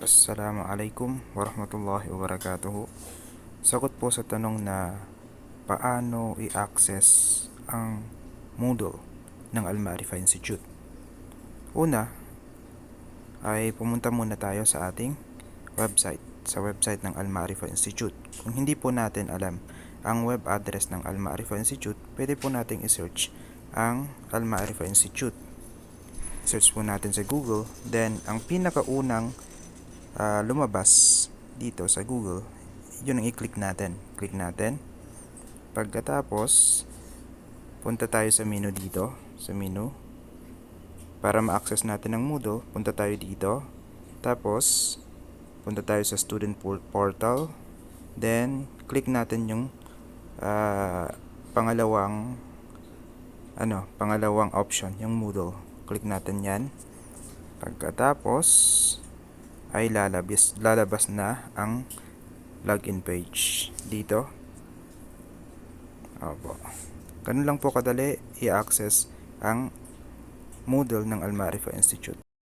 Assalamualaikum warahmatullahi wabarakatuh. Sagot po sa tanong na paano i-access ang Moodle ng Al-Ma'rifah Institute. Una ay pumunta muna tayo sa ating website ng Al-Ma'rifah Institute. Kung hindi po natin alam ang web address ng Al-Ma'rifah Institute, pwede po nating i-search ang Al-Ma'rifah Institute. Search po natin sa Google, then ang pinakaunang lumabas dito sa Google, yun ang i-click natin. Click natin. Pagkatapos, punta tayo sa menu dito. Sa menu. Para ma-access natin ang Moodle, punta tayo dito. Tapos, punta tayo sa Student Portal. Then, click natin yung pangalawang option, yung Moodle. Click natin yan. Pagkatapos, ay lalabas na ang login page dito. Opo. Ganun lang po kadali i-access ang Moodle ng Al-Ma'rifah Institute.